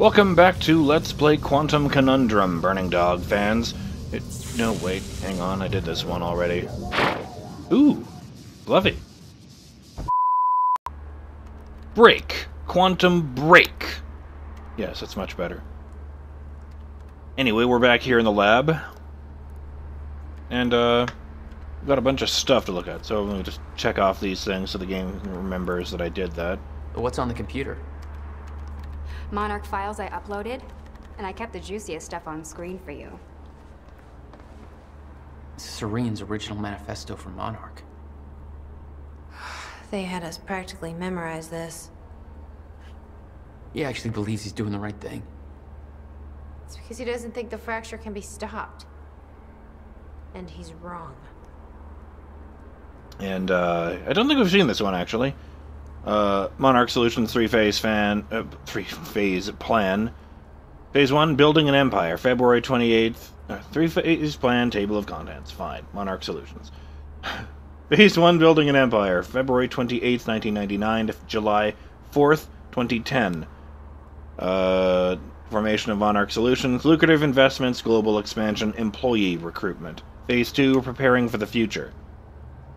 Welcome back to Let's Play Quantum Conundrum, Burning Dog fans. No, wait, hang on, I did this one already. Ooh, fluffy. Break. Quantum break. Yes, that's much better. Anyway, we're back here in the lab. And, we've got a bunch of stuff to look at, so I'm going to just check off these things so the game remembers that I did that. What's on the computer? Monarch files I uploaded, and I kept the juiciest stuff on screen for you. Serene's original manifesto for Monarch. They had us practically memorize this. He actually believes he's doing the right thing. It's because he doesn't think the fracture can be stopped. And he's wrong. And, I don't think we've seen this one, actually. Monarch Solutions three-phase plan. Phase 1, building an empire, February 28th. Three-phase plan, table of contents. Fine. Monarch Solutions. Phase 1, building an empire, February 28th, 1999 to July 4th, 2010. Formation of Monarch Solutions, lucrative investments, global expansion, employee recruitment. Phase 2, preparing for the future.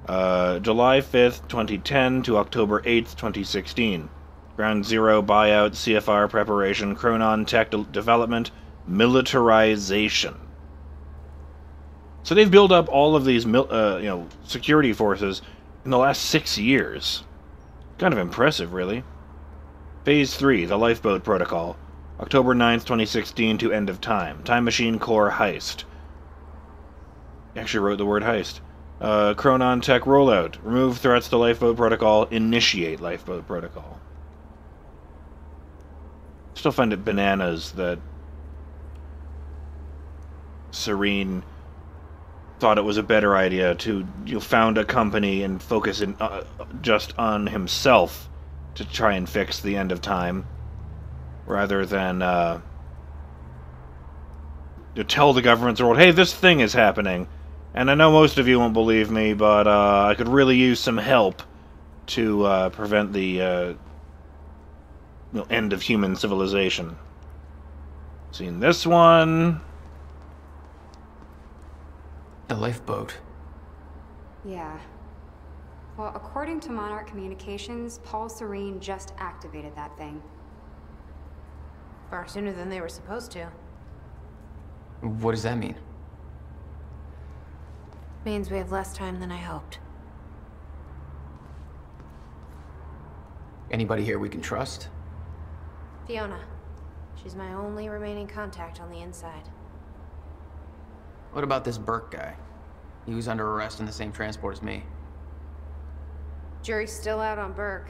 July 5th, 2010 to October 8th, 2016. Ground Zero buyout, CFR preparation, Chronon tech development, militarization. So they've built up all of these, security forces in the last 6 years. Kind of impressive, really. Phase 3, the Lifeboat Protocol. October 9th, 2016 to end of time. Time Machine Core heist. Actually wrote the word heist. Chronon tech rollout. Remove threats to Lifeboat Protocol. Initiate Lifeboat Protocol. Still find it bananas that Serene thought it was a better idea to found a company and focus in, just on himself to try and fix the end of time, rather than to tell the government's world, hey, this thing is happening. And I know most of you won't believe me, but I could really use some help to prevent the end of human civilization. Seen this one. The lifeboat. Yeah. Well, according to Monarch Communications, Paul Serene just activated that thing. Far sooner than they were supposed to. What does that mean? Means we have less time than I hoped. Anybody here we can trust? Fiona. She's my only remaining contact on the inside. What about this Burke guy? He was under arrest in the same transport as me. Jury's still out on Burke.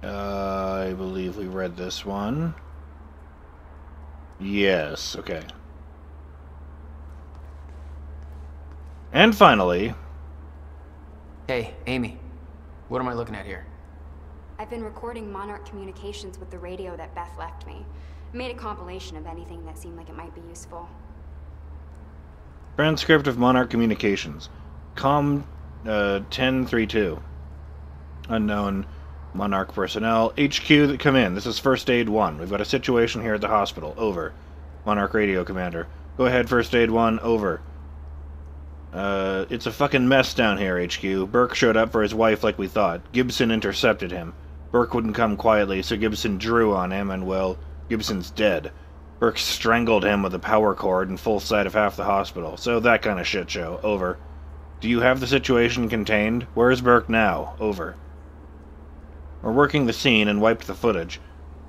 I believe we read this one. Yes, okay. And finally... Hey, Amy. What am I looking at here? I've been recording Monarch Communications with the radio that Beth left me. I made a compilation of anything that seemed like it might be useful. Transcript of Monarch Communications. Com 1032. Unknown Monarch personnel. HQ, come in. This is First Aid 1. We've got a situation here at the hospital. Over. Monarch Radio Commander. Go ahead, First Aid 1. Over. It's a fucking mess down here, HQ. Burke showed up for his wife like we thought. Gibson intercepted him. Burke wouldn't come quietly, so Gibson drew on him, and, well, Gibson's dead. Burke strangled him with a power cord in full sight of half the hospital. So that kind of shit show. Over. Do you have the situation contained? Where is Burke now? Over. We're working the scene and wiped the footage,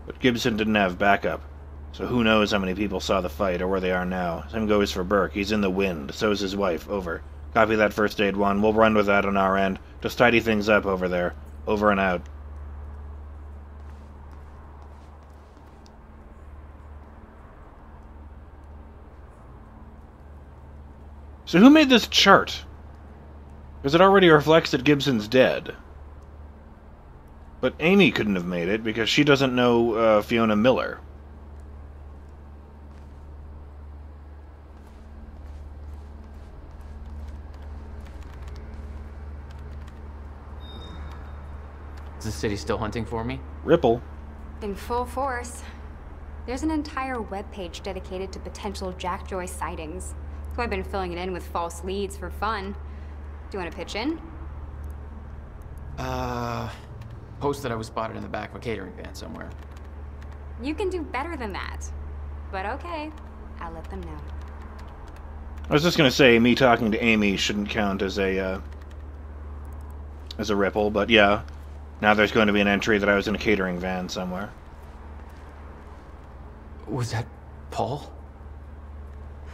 but Gibson didn't have backup. So who knows how many people saw the fight or where they are now. Same goes for Burke. He's in the wind. So is his wife. Over. Copy that, First Aid 1. We'll run with that on our end. Just tidy things up over there. Over and out. So who made this chart? Because it already reflects that Gibson's dead. But Amy couldn't have made it because she doesn't know Fiona Miller. Is the city still hunting for me? Ripple. In full force. There's an entire webpage dedicated to potential Jackjoy sightings. So I've been filling it in with false leads for fun. Do you want to pitch in? Post that I was spotted in the back of a catering van somewhere. You can do better than that. But okay, I'll let them know. I was just gonna say, me talking to Amy shouldn't count as a ripple, but yeah. Now there's going to be an entry that I was in a catering van somewhere. Was that Paul?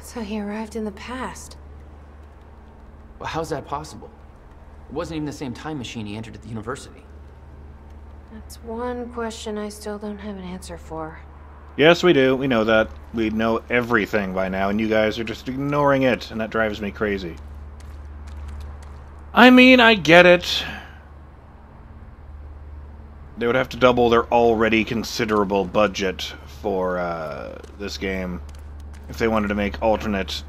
So he arrived in the past. Well, how's that possible? It wasn't even the same time machine he entered at the university. That's one question I still don't have an answer for. Yes, we do. We know that. We know everything by now, and you guys are just ignoring it, and that drives me crazy. I mean, I get it. They would have to double their already considerable budget for this game if they wanted to make alternate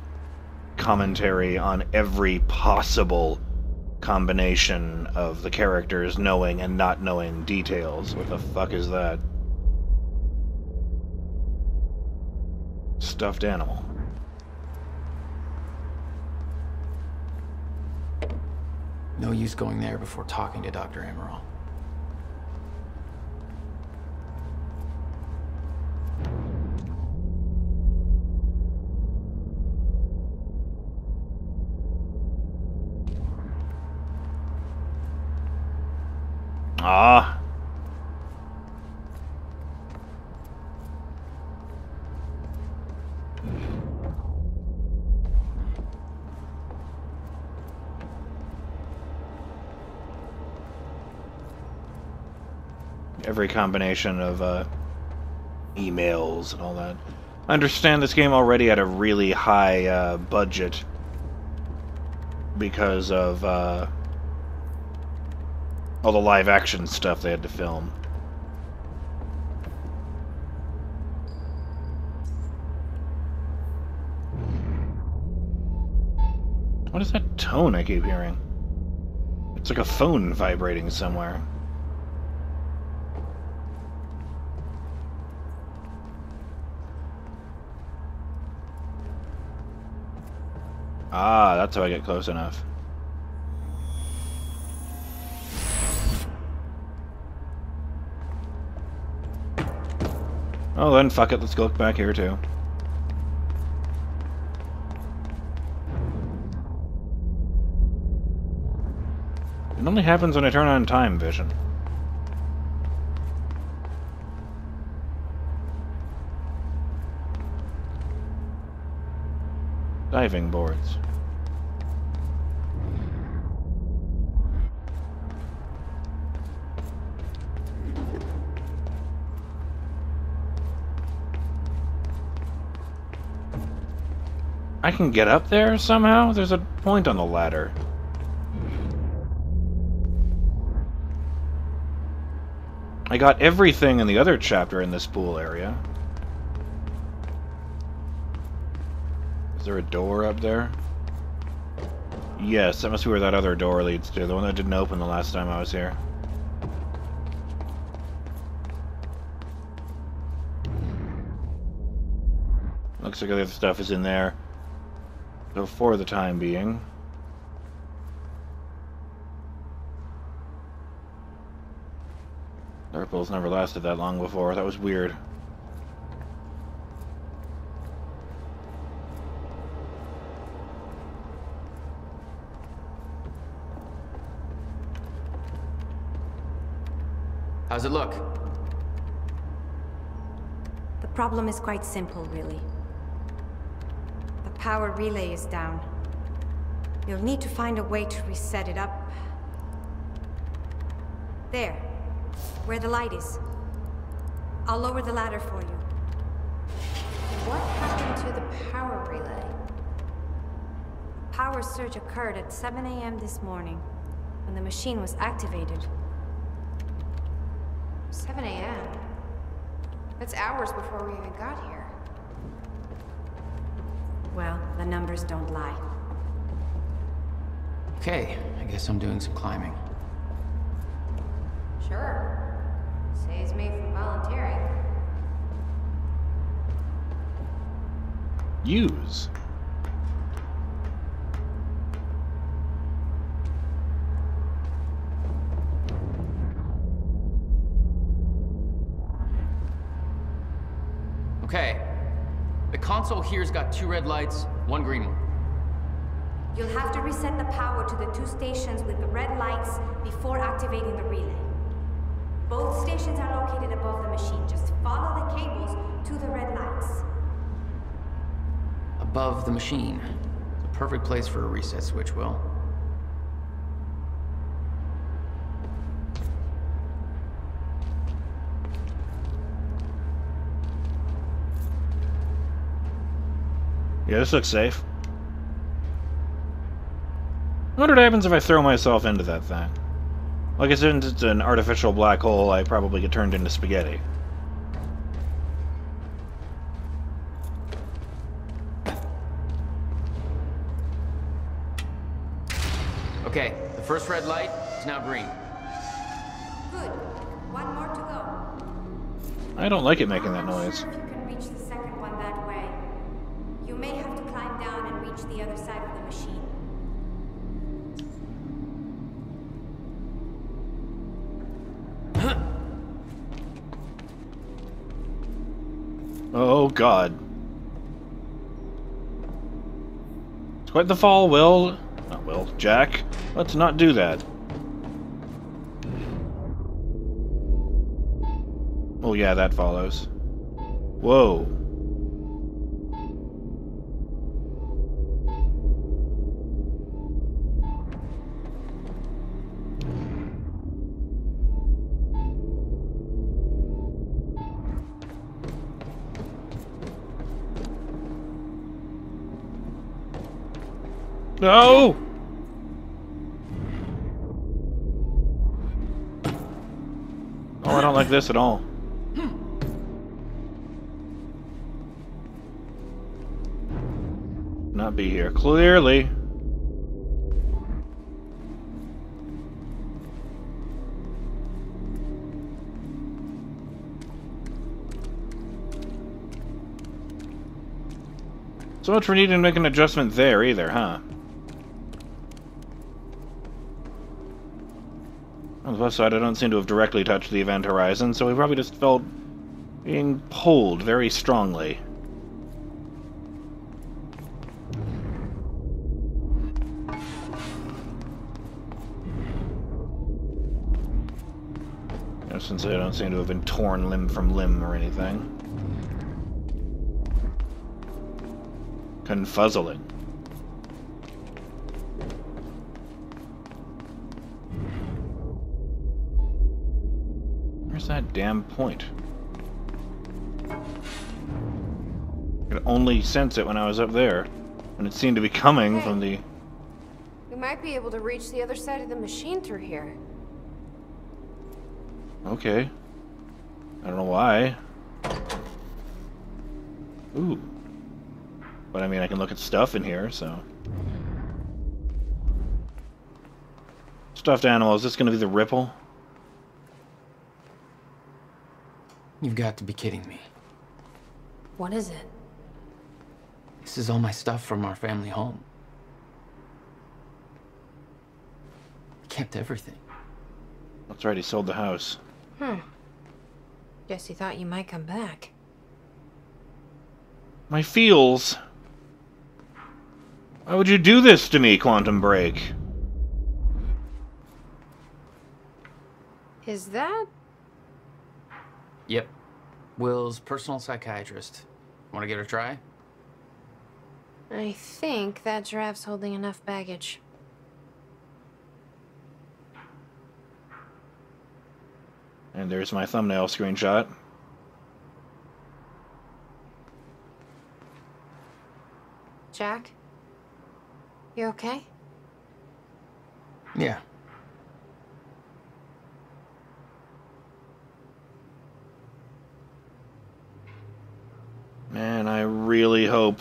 commentary on every possible combination of the characters knowing and not knowing details. What the fuck is that? Stuffed animal. No use going there before talking to Dr. Amaral. Ah. Every combination of emails and all that. I understand this game already had a really high budget because of all the live action stuff they had to film. What is that tone I keep hearing? It's like a phone vibrating somewhere. Ah, that's how I get close enough. Oh, then fuck it, let's go look back here too. It only happens when I turn on time vision. Diving boards. I can get up there somehow? There's a point on the ladder. I got everything in the other chapter in this pool area. Is there a door up there? Yes, that must be where that other door leads to. The one that didn't open the last time I was here. Looks like the other stuff is in there. So for the time being. The ripples never lasted that long before. That was weird. How's it look? The problem is quite simple, really. The power relay is down. You'll need to find a way to reset it up. There, where the light is. I'll lower the ladder for you. What happened to the power relay? Power surge occurred at 7 a.m. this morning, when the machine was activated. 7 a.m.? That's hours before we even got here. Well, the numbers don't lie. Okay, I guess I'm doing some climbing. Sure. Saves me from volunteering. Use. Okay. The console here's got 2 red lights, 1 green one. You'll have to reset the power to the 2 stations with the red lights before activating the relay. Both stations are located above the machine. Just follow the cables to the red lights. Above the machine. It's a perfect place for a reset switch, Will. Yeah, this looks safe. I wonder what happens if I throw myself into that thing. Like I said, since it's an artificial black hole, I probably get turned into spaghetti. Okay, the first red light is now green. Good. 1 more to go. I don't like it making that I'm noise. not sure if you can reach the second one that way. You may have to climb down and reach the other side of the machine. Oh, God. It's quite the fall, Will. Not Will, Jack. Let's not do that. Oh, yeah, that follows. Whoa. No! Oh, I don't like this at all. Not be here. Clearly. So much for needing to make an adjustment there either, huh? On the plus side, I don't seem to have directly touched the event horizon, so we probably just felt being pulled very strongly. Since I don't seem to have been torn limb from limb or anything. Confuzzling. Where's that damn point? I could only sense it when I was up there, and it seemed to be coming from the... We might be able to reach the other side of the machine through here. Okay. I don't know why. Ooh. But I mean, I can look at stuff in here, so... Stuffed animal, is this gonna be the Ripple? You've got to be kidding me. What is it? This is all my stuff from our family home. I kept everything. That's right, he sold the house. Guess he thought you might come back. My feels. Why would you do this to me, Quantum Break? Is that? Yep. Will's personal psychiatrist. Want to give it a try? I think that giraffe's holding enough baggage. And there's my thumbnail screenshot. Jack? You okay? Yeah. Man, I really hope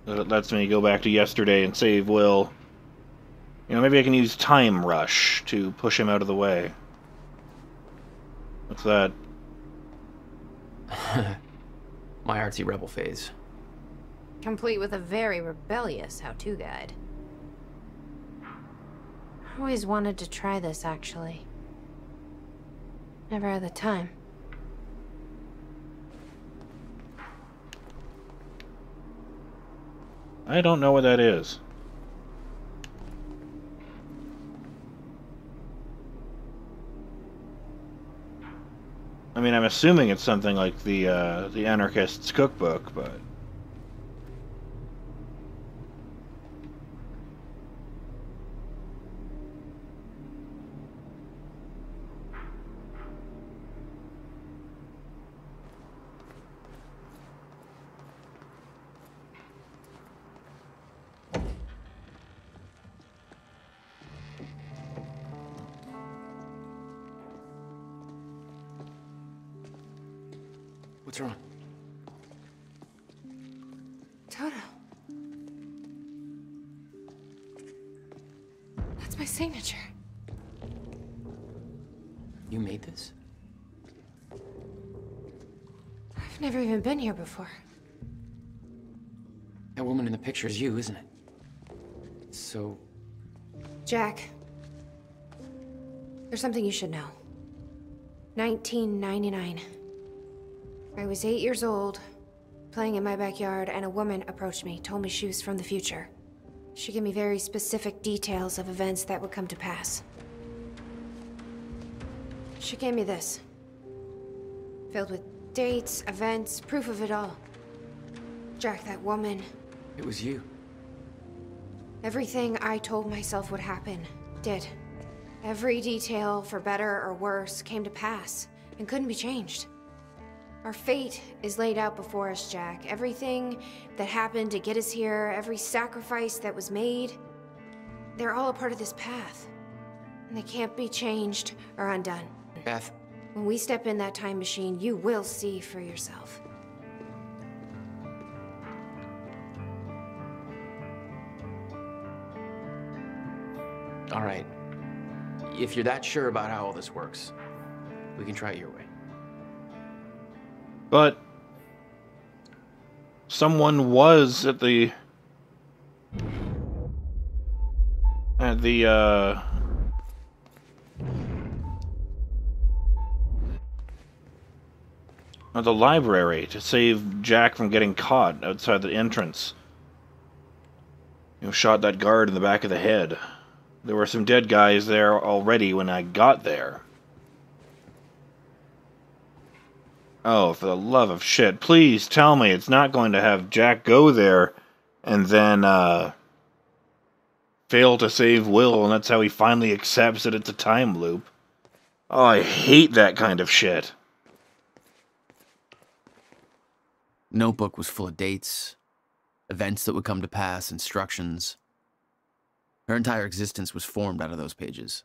that it lets me go back to yesterday and save Will. You know, maybe I can use Time Rush to push him out of the way. What's that? My artsy rebel phase. Complete with a very rebellious how-to guide. I always wanted to try this, actually. Never had the time. I don't know what that is. I mean, I'm assuming it's something like the Anarchist's Cookbook, but... What's wrong? Toto. That's my signature. You made this? I've never even been here before. That woman in the picture is you, isn't it? So... Jack. There's something you should know. 1999. I was 8 years old, playing in my backyard, and a woman approached me, told me she was from the future. She gave me very specific details of events that would come to pass. She gave me this. Filled with dates, events, proof of it all. Jack, that woman. it was you. Everything I told myself would happen, did. Every detail, for better or worse, came to pass, and couldn't be changed. Our fate is laid out before us, Jack. Everything that happened to get us here, every sacrifice that was made, they're all a part of this path. And they can't be changed or undone. Beth, When we step in that time machine, you will see for yourself. all right. If you're that sure about how all this works, we can try it your way. But... someone was at the... at the library to save Jack from getting caught outside the entrance. You know, shot that guard in the back of the head. There were some dead guys there already when I got there. Oh, for the love of shit, please tell me it's not going to have Jack go there and then, fail to save Will, and that's how he finally accepts that it's a time loop. Oh, I hate that kind of shit. Notebook was full of dates, events that would come to pass, instructions. Her entire existence was formed out of those pages.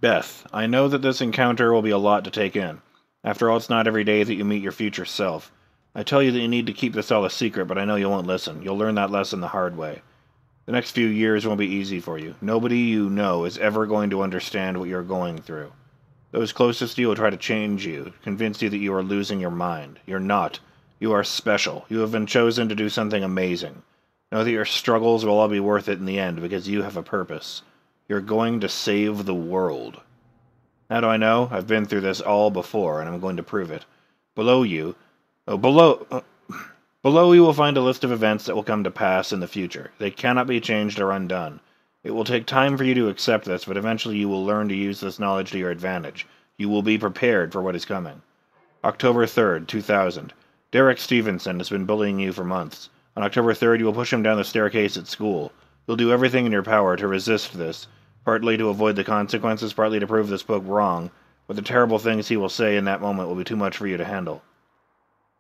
Beth, I know that this encounter will be a lot to take in. After all, it's not every day that you meet your future self. I tell you that you need to keep this all a secret, but I know you won't listen. You'll learn that lesson the hard way. The next few years won't be easy for you. Nobody you know is ever going to understand what you're going through. Those closest to you will try to change you, convince you that you are losing your mind. You're not. You are special. You have been chosen to do something amazing. Know that your struggles will all be worth it in the end, because you have a purpose. You're going to save the world. How do I know? I've been through this all before, and I'm going to prove it. Below you... below you will find a list of events that will come to pass in the future. They cannot be changed or undone. It will take time for you to accept this, but eventually you will learn to use this knowledge to your advantage. You will be prepared for what is coming. October 3rd, 2000. Derek Stevenson has been bullying you for months. On October 3rd, you will push him down the staircase at school. You'll do everything in your power to resist this, partly to avoid the consequences, partly to prove this book wrong, but the terrible things he will say in that moment will be too much for you to handle.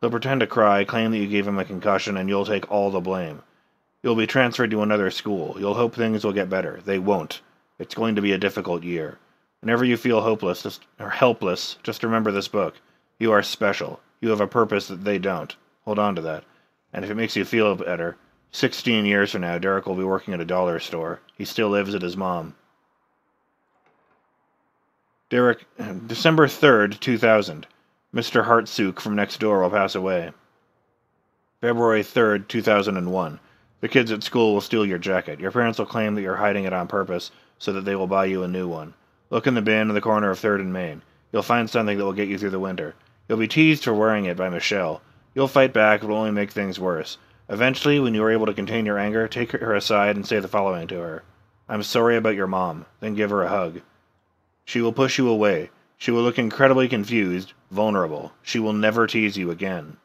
He'll pretend to cry, claim that you gave him a concussion, and you'll take all the blame. You'll be transferred to another school. You'll hope things will get better. They won't. It's going to be a difficult year. Whenever you feel hopeless or helpless, just remember this book. You are special. You have a purpose that they don't. Hold on to that. And if it makes you feel better, 16 years from now, Derek will be working at a dollar store. He still lives at his mom. Derek, December 3rd, 2000. Mr. Hartsook from next door will pass away. February 3rd, 2001. The kids at school will steal your jacket. Your parents will claim that you're hiding it on purpose so that they will buy you a new one. Look in the bin in the corner of 3rd and Main. You'll find something that will get you through the winter. You'll be teased for wearing it by Michelle. You'll fight back, but will only make things worse. Eventually, when you are able to contain your anger, take her aside and say the following to her. I'm sorry about your mom. Then give her a hug. She will push you away. She will look incredibly confused, vulnerable. She will never tease you again.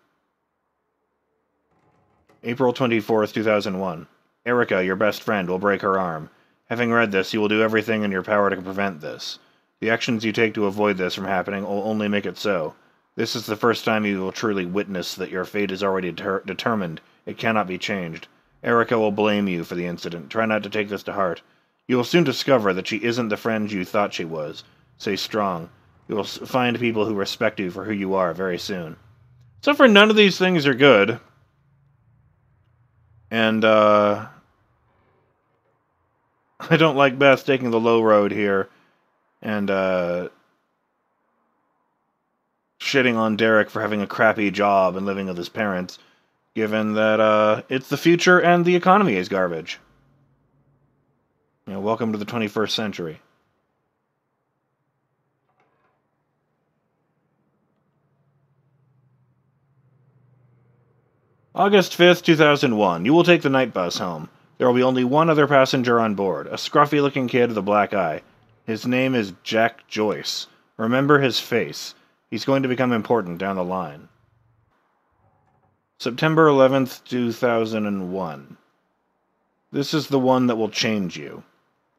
April 24th, 2001. Erica, your best friend, will break her arm. Having read this, you will do everything in your power to prevent this. The actions you take to avoid this from happening will only make it so. This is the first time you will truly witness that your fate is already determined. It cannot be changed. Erica will blame you for the incident. Try not to take this to heart. You will soon discover that she isn't the friend you thought she was. Stay strong. You will find people who respect you for who you are very soon. So far, none of these things are good. And, I don't like Beth taking the low road here. And, shitting on Derek for having a crappy job and living with his parents, given that, it's the future and the economy is garbage. You know, welcome to the 21st century. August 5th, 2001. You will take the night bus home. There will be only one other passenger on board, a scruffy-looking kid with a black eye. His name is Jack Joyce. Remember his face. He's going to become important down the line. September 11th, 2001. This is the one that will change you.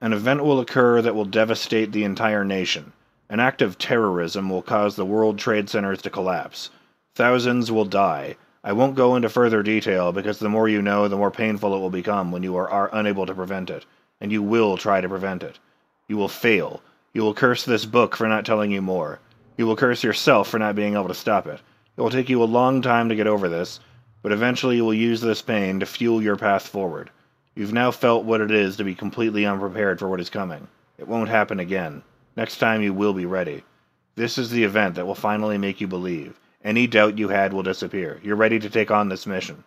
An event will occur that will devastate the entire nation. An act of terrorism will cause the World Trade Centers to collapse. Thousands will die. I won't go into further detail because the more you know, the more painful it will become when you are unable to prevent it. And you will try to prevent it. You will fail. You will curse this book for not telling you more. You will curse yourself for not being able to stop it. It will take you a long time to get over this, but eventually you will use this pain to fuel your path forward. You've now felt what it is to be completely unprepared for what is coming. It won't happen again. Next time you will be ready. This is the event that will finally make you believe. Any doubt you had will disappear. You're ready to take on this mission.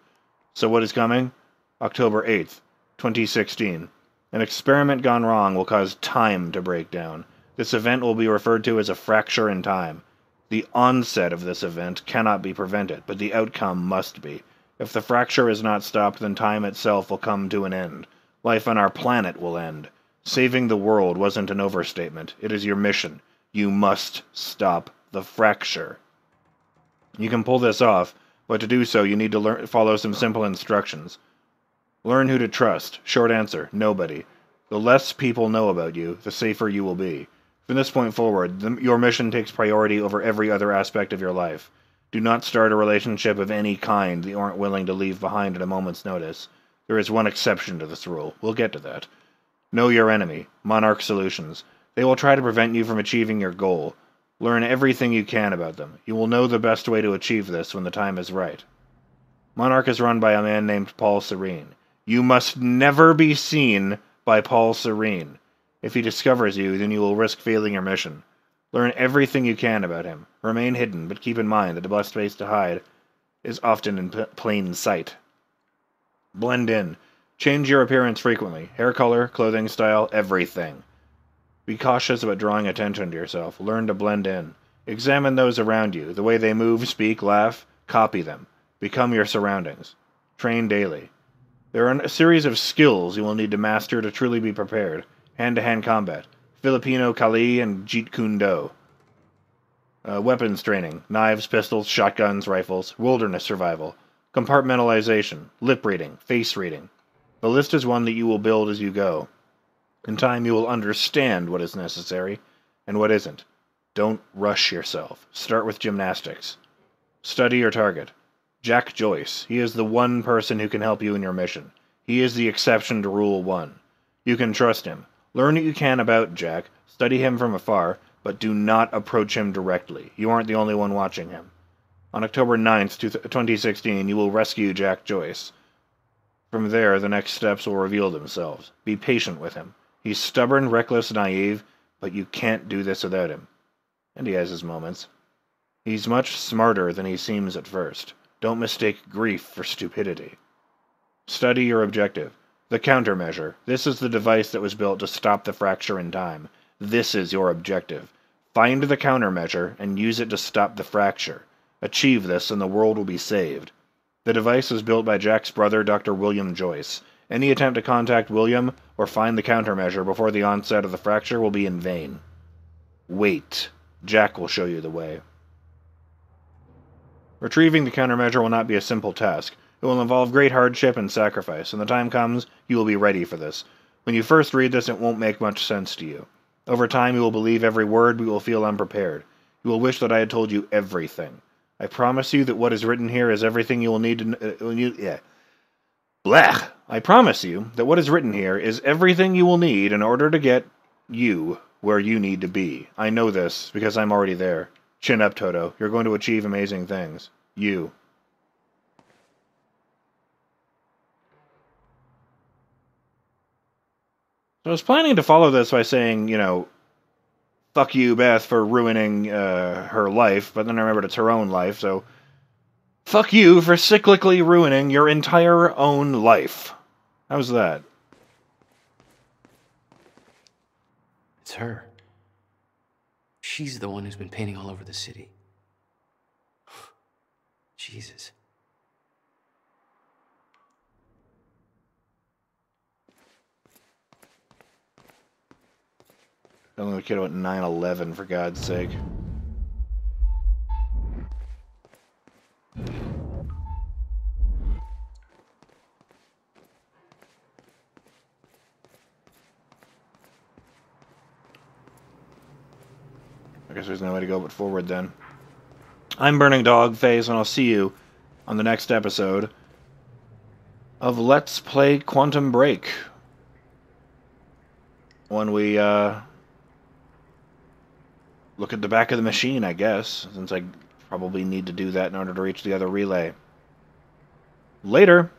So what is coming? October 8th, 2016. An experiment gone wrong will cause time to break down. This event will be referred to as a fracture in time. The onset of this event cannot be prevented, but the outcome must be. If the fracture is not stopped, then time itself will come to an end. Life on our planet will end. Saving the world wasn't an overstatement. It is your mission. You must stop the fracture. You can pull this off, but to do so you need to follow some simple instructions. Learn who to trust. Short answer, nobody. The less people know about you, the safer you will be. From this point forward, your mission takes priority over every other aspect of your life. Do not start a relationship of any kind that you aren't willing to leave behind at a moment's notice. There is one exception to this rule. We'll get to that. Know your enemy. Monarch Solutions. They will try to prevent you from achieving your goal. Learn everything you can about them. You will know the best way to achieve this when the time is right. Monarch is run by a man named Paul Serene. You must never be seen by Paul Serene. If he discovers you, then you will risk failing your mission. Learn everything you can about him. Remain hidden, but keep in mind that the best place to hide is often in plain sight. Blend in. Change your appearance frequently. Hair color, clothing style, everything. Be cautious about drawing attention to yourself. Learn to blend in. Examine those around you. The way they move, speak, laugh. Copy them. Become your surroundings. Train daily. There are a series of skills you will need to master to truly be prepared. Hand-to-hand combat. Filipino Kali and Jeet Kune Do. Weapons training. Knives, pistols, shotguns, rifles. Wilderness survival. Compartmentalization. Lip reading. Face reading. The list is one that you will build as you go. In time, you will understand what is necessary and what isn't. Don't rush yourself. Start with gymnastics. Study your target. Jack Joyce. He is the one person who can help you in your mission. He is the exception to Rule 1. You can trust him. Learn what you can about Jack. Study him from afar, but do not approach him directly. You aren't the only one watching him. On October 9th, 2016, you will rescue Jack Joyce. From there, the next steps will reveal themselves. Be patient with him. He's stubborn, reckless, naive, but you can't do this without him. And he has his moments. He's much smarter than he seems at first. Don't mistake grief for stupidity. Study your objective. The countermeasure. This is the device that was built to stop the fracture in time. This is your objective. Find the countermeasure and use it to stop the fracture. Achieve this and the world will be saved. The device was built by Jack's brother, Dr. William Joyce. Any attempt to contact William or find the countermeasure before the onset of the fracture will be in vain. Wait. Jack will show you the way. Retrieving the countermeasure will not be a simple task. It will involve great hardship and sacrifice. When the time comes, you will be ready for this. When you first read this, it won't make much sense to you. Over time, you will believe every word, but you will feel unprepared. You will wish that I had told you everything. I promise you that what is written here is everything you will need to Blech! I promise you that what is written here is everything you will need in order to get you where you need to be. I know this, because I'm already there. Chin up, Toto. You're going to achieve amazing things. You. So I was planning to follow this by saying, fuck you, Beth, for ruining her life, but then I remembered it's her own life, so fuck you for cyclically ruining your entire own life. How's that? It's her. She's the one who's been painting all over the city. Jesus. Telling the kid about 9/11, for God's sake. I guess there's no way to go but forward then. I'm BurningDogFace, and I'll see you on the next episode of Let's Play Quantum Break. When we, look at the back of the machine, I guess, since I probably need to do that in order to reach the other relay. Later!